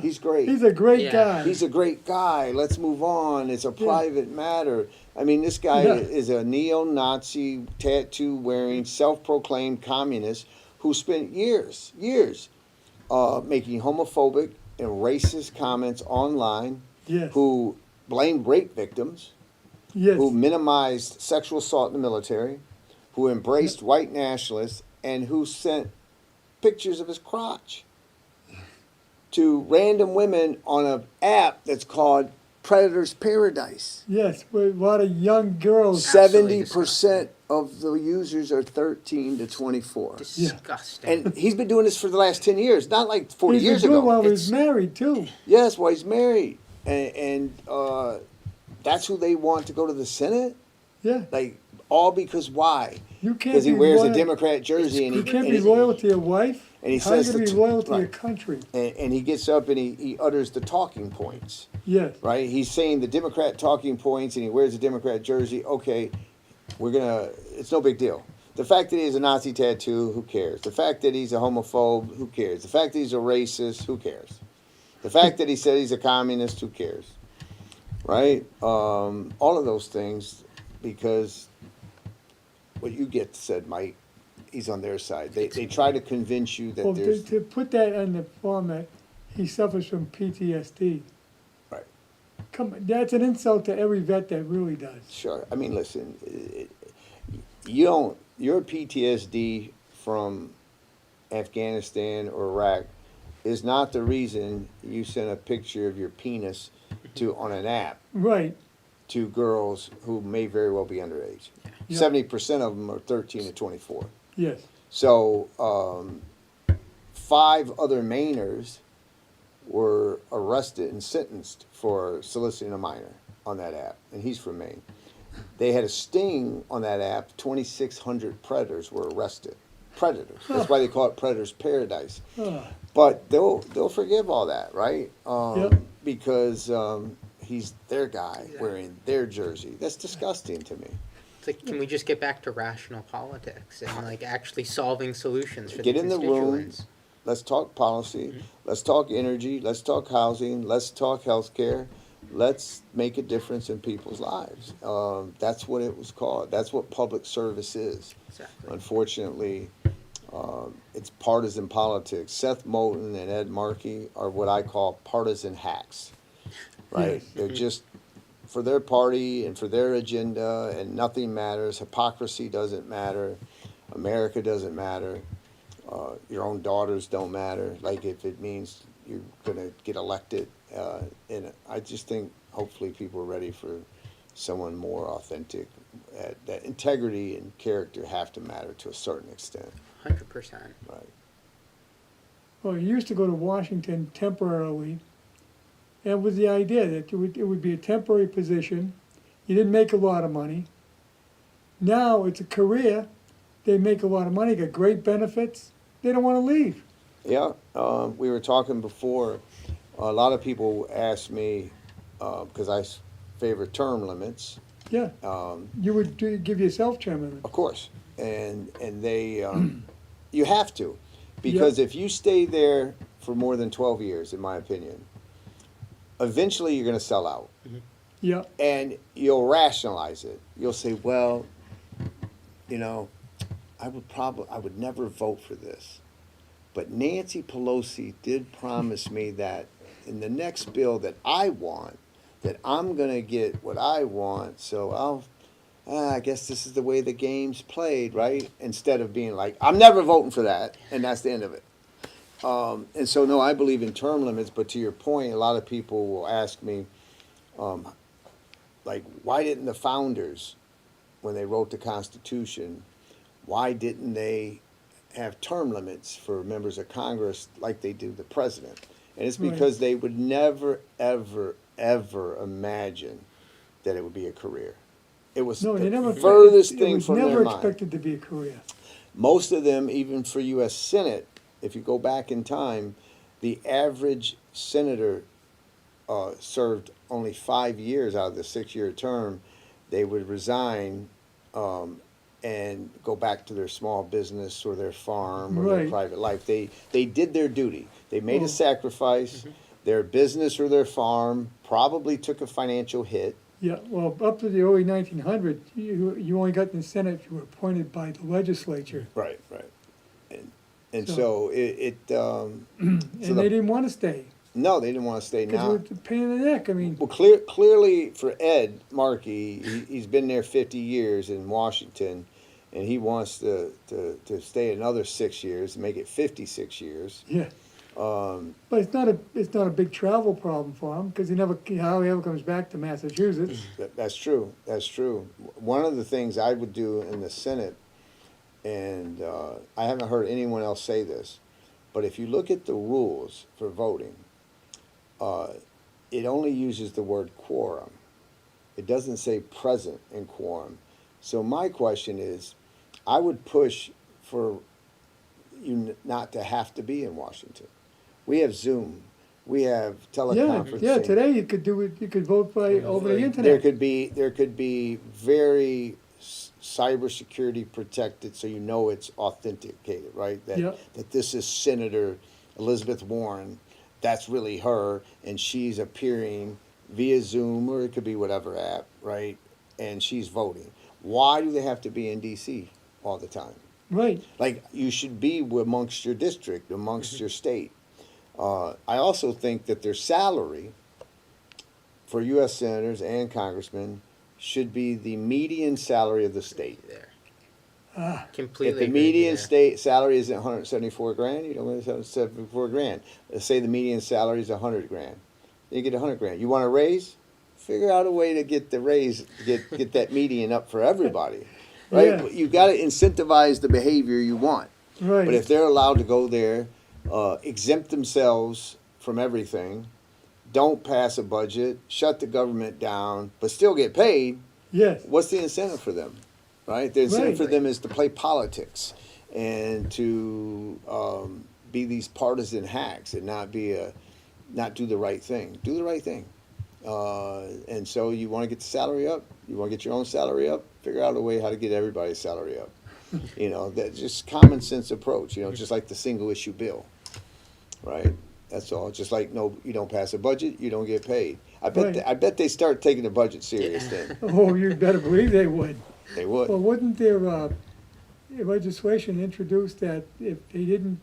he's great. He's a great Yeah. guy. He's a great guy. Let's move on. It's a private matter." I mean, this guy Yeah. is a neo-Nazi tattoo-wearing, self-proclaimed communist who spent years making homophobic and racist comments online, Yes. who blamed rape victims, Yes. who minimized sexual assault in the military, who embraced white nationalists, and who sent pictures of his crotch to random women on an app that's called Predator's Paradise. Yes. With a lot of young girls. Absolutely 70% of the users are 13 to 24. Disgusting. And he's been doing this for the last 10 years, not like 40 He's years been doing ago. while he It's- was married too. Yes, well, he's married. And that's who they want to go to the Senate? Yeah. Like, all because why? You can't Because he be wears a loyal. Democrat jersey and You can't and be loyal to your wife. and he How are you says going to the be loyal to your right. country? and he gets up and he utters the talking points, Yes. right? He's saying the Democrat talking points and he wears a Democrat jersey. Okay, it's no big deal. The fact that he has a Nazi tattoo, who cares? The fact that he's a homophobe, who cares? The fact that he's a racist, who cares? The fact that he said he's a communist, who cares? Right? All of those things, because what you get said, Mike, he's on their side. They try to convince you that Well, there's to put that on the format, he suffers from PTSD. right. Come, that's an insult to every vet that really does. Sure. I mean, listen, your PTSD from Afghanistan or Iraq is not the reason you sent a picture of your penis on an app Right. to girls who may very well be underage. Yeah. 70% of them are 13 to 24. Yes. So 5 other Mainers were arrested and sentenced for soliciting a minor on that app, and he's from Maine. They had a sting on that app. 2,600 predators were arrested. Predators. That's why they call it Predator's Paradise. Ah, But they'll forgive all that, right? Yep. Because he's their guy wearing their jersey. That's disgusting to me. It's like, can we just get back to rational politics and like actually solving solutions for Get the in the constituents? room. Let's talk policy. Let's talk energy. Let's talk housing. Let's talk healthcare. Let's make a difference in people's lives. That's what it was called. That's what public service is. Exactly. Unfortunately, it's partisan politics. Seth Moulton and Ed Markey are what I call partisan hacks, right? Yes. They're just for their party and for their agenda, and nothing matters. Hypocrisy doesn't matter. America doesn't matter. Your own daughters don't matter. Like if it means you're going to get elected. And I just think hopefully people are ready for someone more authentic. That integrity and character have to matter to a certain extent. 100%. Right. well, you used to go to Washington temporarily, and with the idea that it would be a temporary position. You didn't make a lot of money. Now it's a career. They make a lot of money, got great benefits. They don't want to leave. Yeah, we were talking before. A lot of people ask me, because I favor term limits, Yeah. You would give yourself chairman. of course, and they, you have to, because if you stay there for more than 12 years, in my opinion, eventually you're going to sell out. Yeah, And you'll rationalize it. You'll say, well, you know, I would never vote for this. But Nancy Pelosi did promise me that in the next bill that I want, that I'm going to get what I want, so I guess this is the way the game's played, right? Instead of being like, I'm never voting for that, and that's the end of it. And so, no, I believe in term limits, but to your point, a lot of people will ask me, like, why didn't the founders, when they wrote the Constitution, why didn't they have term limits for members of Congress like they do the president? And it's because they would never, ever, ever imagine that it would be a career. It was no, they never, the furthest thing it was from never their mind. expected to be a career. Most of them, even for U.S. Senate, if you go back in time, the average senator served only 5 years out of the 6-year term. They would resign and go back to their small business or their farm or their Right. private life. They did their duty. They made a sacrifice. Their business or their farm probably took a financial hit. Yeah, well, up to the early 1900s, you only got in the Senate if you were appointed by the legislature. Right. And so And they didn't want to stay, no, they didn't want to stay because now. it was a pain in the neck, I mean, Well, clearly for Ed Markey, he's been there 50 years in Washington, and he wants to stay another 6 years, make it 56 years. yeah. But it's not a big travel problem for him, because he hardly ever comes back to Massachusetts. That's true. That's true. One of the things I would do in the Senate, and I haven't heard anyone else say this, but if you look at the rules for voting, it only uses the word quorum. It doesn't say present in quorum. So my question is, I would push for you not to have to be in Washington. We have Zoom. We have teleconferencing. Yeah, today you could do it, you could vote over the There internet. could be very cybersecurity protected, so you know it's authenticated, right? Yeah. That this is Senator Elizabeth Warren. That's really her, and she's appearing via Zoom, or it could be whatever app, right? And she's voting. Why do they have to be in D.C. all the time? Right, Like, you should be amongst your district, amongst your state. I also think that their salary for U.S. senators and congressmen should be the median salary of the state. There. If Completely. the agree median there. state salary isn't 174 grand, you don't get 174 grand. Let's say the median salary is 100 grand. You get 100 grand. You want a raise? Figure out a way to get the raise, get that median up for everybody, right? Yeah. You got to incentivize the behavior you want. right. But if they're allowed to go there, exempt themselves from everything, don't pass a budget, shut the government down, but still get paid, Yes, what's the incentive for them, right? The incentive Right. for them is to play politics and to be these partisan hacks and not do the right thing. Do the right thing. And so you want to get the salary up, you want to get your own salary up, figure out a way how to get everybody's salary up. That's just common sense approach, just like the single issue bill, right? That's all. Just like, no, you don't pass a budget, you don't get paid. I bet they start taking the budget serious then. oh, you better believe they would. They would. Well, wouldn't there, legislation introduced that if they didn't,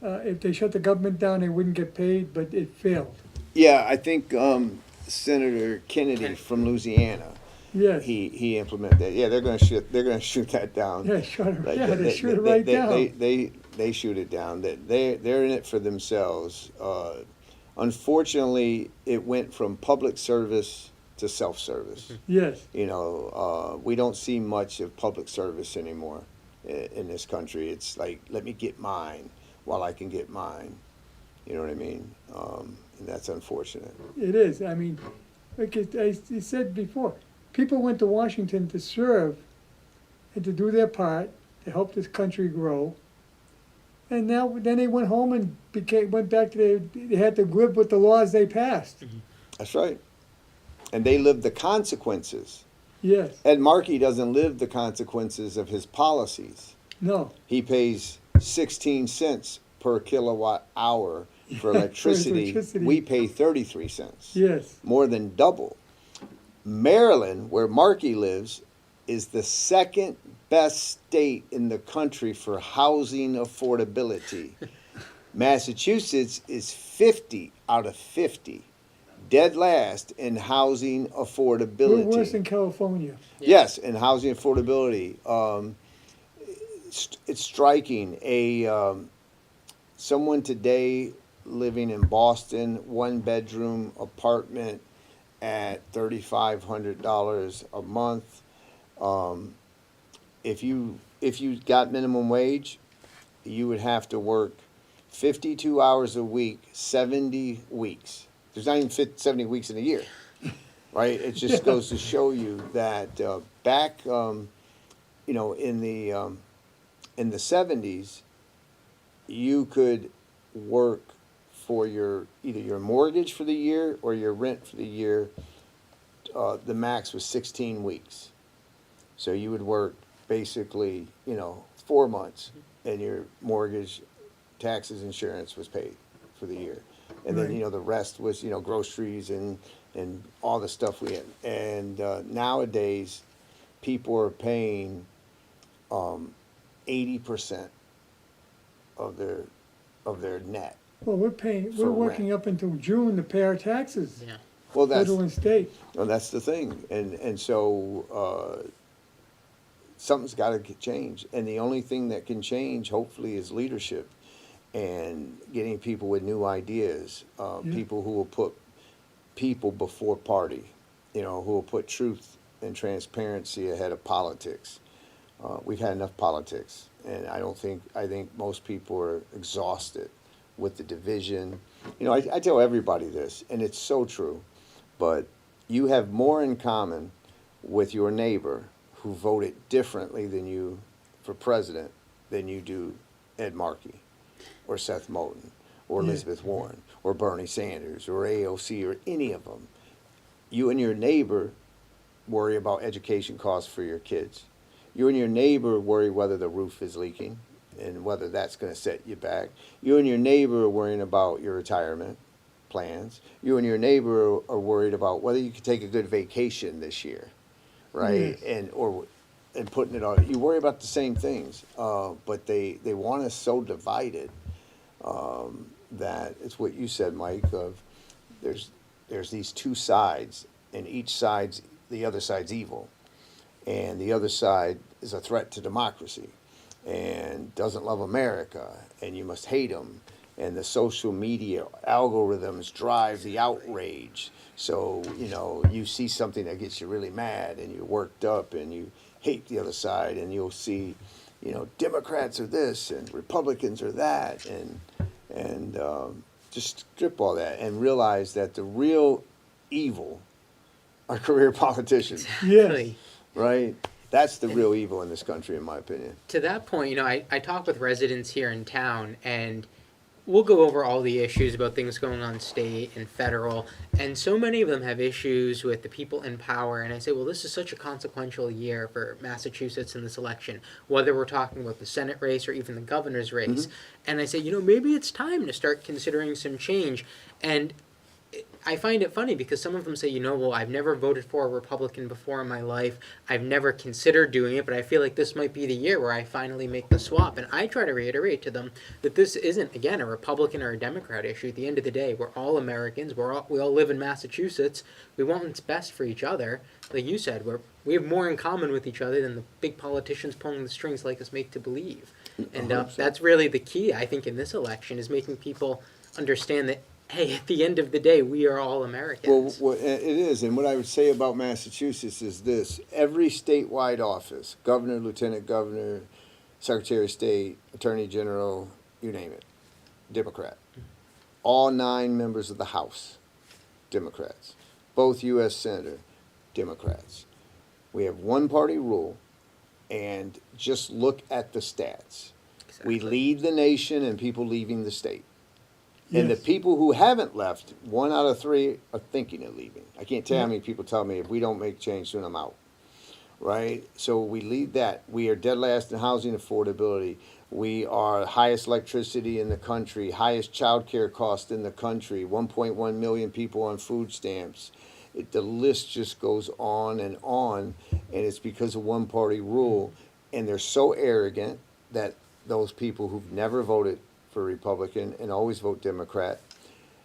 if they shut the government down, they wouldn't get paid, but it failed? Yeah, I think Senator Kennedy from Louisiana, Yes, he implemented that. Yeah, they're going to shoot that down. yeah, shut it, Like, yeah, they shoot it right down. They shoot it down. They're in it for themselves. Unfortunately, it went from public service to self-service. Yes, We don't see much of public service anymore in this country. It's like, let me get mine while I can get mine. You know what I mean? And that's unfortunate. it is, I mean, like I said before, people went to Washington to serve and to do their part, to help this country grow. And then they went home and went back to they had to live with the laws they passed. That's right. And they live the consequences. Yes, Ed Markey doesn't live the consequences of his policies. no, He pays 16 cents per kilowatt hour for electricity, electricity. we pay 33 cents. Yes. More than double. Maryland, where Markey lives, is the second best state in the country for housing affordability. Massachusetts is 50 out of 50, dead last in housing affordability. We're worse than California. Yes, in housing affordability. It's striking. Someone today living in Boston, 1-bedroom apartment at $3,500 a month. If you got minimum wage, you would have to work 52 hours a week, 70 weeks. There's not even 70 weeks in a year, right? It just goes to show you that back, in the 70s, you could work for either your mortgage for the year or your rent for the year. The max was 16 weeks. So you would work basically, 4 months, and your mortgage, taxes, insurance was paid for the year. And then, Right. the rest was, groceries and all the stuff we had. And nowadays, people are paying 80% of their net. Well, we're For working rent. up until June to pay our taxes, Yeah. Well, federal and state. that's the thing. And so something's got to change. And the only thing that can change, hopefully, is leadership and getting people with new ideas, people who will put people before party, who will put truth and transparency ahead of politics. We've had enough politics, and I think most people are exhausted with the division. I tell everybody this, and it's so true, but you have more in common with your neighbor who voted differently than you for president than you do Ed Markey or Seth Moulton or Yeah. Elizabeth Warren or Bernie Sanders or AOC or any of them. You and your neighbor worry about education costs for your kids. You and your neighbor worry whether the roof is leaking and whether that's going to set you back. You and your neighbor are worrying about your retirement plans. You and your neighbor are worried about whether you can take a good vacation this year, right? Yes. And putting it on. You worry about the same things, but they want us so divided that it's what you said, Mike. Of there's these two sides, and the other side's evil, and the other side is a threat to democracy, and doesn't love America, and you must hate them. And the social media algorithms drive the outrage. So, you see something that gets you really mad, and you're worked up, and you hate the other side, and you'll see, Democrats are this, and Republicans are that, and just strip all that and realize that the real evil are career politicians, Yes. right? That's the real evil in this country, in my opinion. To that point, I talk with residents here in town, and we'll go over all the issues about things going on state and federal, and so many of them have issues with the people in power. And I say, well, this is such a consequential year for Massachusetts in this election, whether we're talking about the Senate race or even the governor's race. And I say, maybe it's time to start considering some change. And I find it funny because some of them say, well, I've never voted for a Republican before in my life. I've never considered doing it, but I feel like this might be the year where I finally make the swap. And I try to reiterate to them that this isn't, again, a Republican or a Democrat issue. At the end of the day, we're all Americans. We all live in Massachusetts. We want what's best for each other. Like you said, we have more in common with each other than the big politicians pulling the strings like us make to believe. And that's really the key, I think, in this election, is making people understand that, hey, at the end of the day, we are all Americans. Well, it is. And what I would say about Massachusetts is this. Every statewide office, governor, lieutenant governor, secretary of state, attorney general, you name it, Democrat. All 9 members of the House, Democrats. Both U.S. senator, Democrats. We have one-party rule, and just look at the stats. We Exactly. lead the nation in people leaving the state. And the Yes. people who haven't left, 1 out of 3 are thinking of leaving. I can't tell you how many people tell me, if we don't make change soon, I'm out. Right? So we lead that. We are dead last in housing affordability. We are highest electricity in the country, highest childcare cost in the country, 1.1 million people on food stamps. The list just goes on, and it's because of one-party rule. And they're so arrogant that those people who've never voted for Republican and always vote Democrat,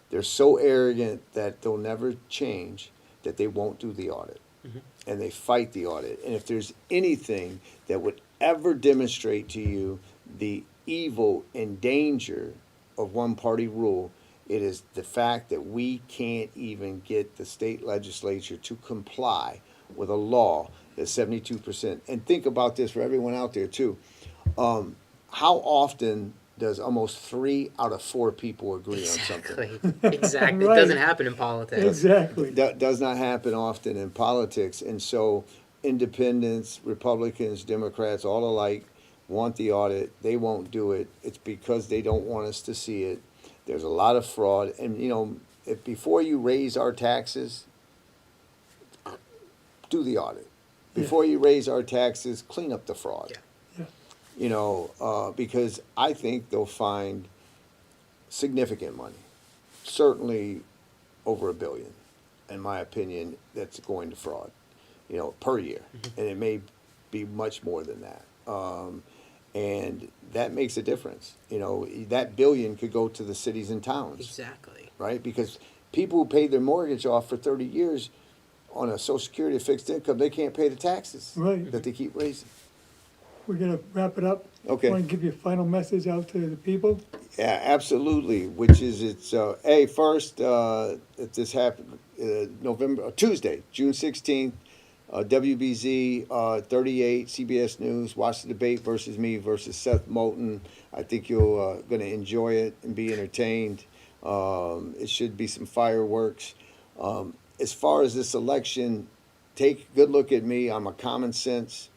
they're so arrogant that they'll never change, that they won't do the audit. And they fight the audit. And if there's anything that would ever demonstrate to you the evil and danger of one-party rule, it is the fact that we can't even get the state legislature to comply with a law that's 72%. And think about this for everyone out there too. How often does almost 3 out of 4 people agree on something? Exactly. Right. It doesn't happen in politics. Exactly. That does not happen often in politics. And so independents, Republicans, Democrats, all alike want the audit. They won't do it. It's because they don't want us to see it. There's a lot of fraud. And, you know, if before you raise our taxes, do the audit. Before you raise our taxes, clean up the fraud. Yeah. Yeah. You know, because I think they'll find significant money, certainly over $1 billion, in my opinion, that's going to fraud, you know, per year. And it may be much more than that. And that makes a difference. You know, that $1 billion could go to the cities and towns, Exactly. right? Because people who paid their mortgage off for 30 years on a Social Security fixed income, they can't pay the taxes Right. that they keep raising. We're gonna wrap it up. Okay. Want to give your final message out to the people? Yeah, absolutely. Which is, it's first, if this happened Tuesday, June 16th, WBZ 38, CBS News. Watch the debate versus me versus Seth Moulton. I think you're going to enjoy it and be entertained. It should be some fireworks. As far as this election, take a good look at me. I'm a common sense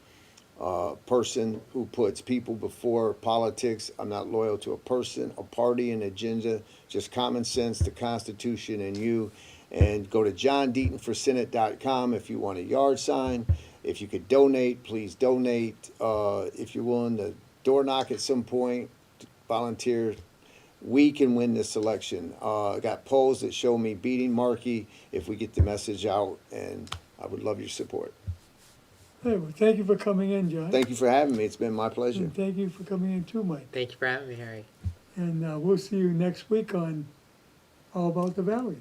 person who puts people before politics. I'm not loyal to a person, a party, an agenda, just common sense, the Constitution, and you. And go to johndeatonforsenate.com if you want a yard sign. If you could donate, please donate. If you're willing to door knock at some point, volunteer, we can win this election. I got polls that show me beating Markey if we get the message out, and I would love your support. Hey, well, thank you for coming in, John. Thank you for having me. It's been my pleasure. And thank you for coming in too, Mike. Thank you for having me, Harry. And we'll see you next week on All About the Valley.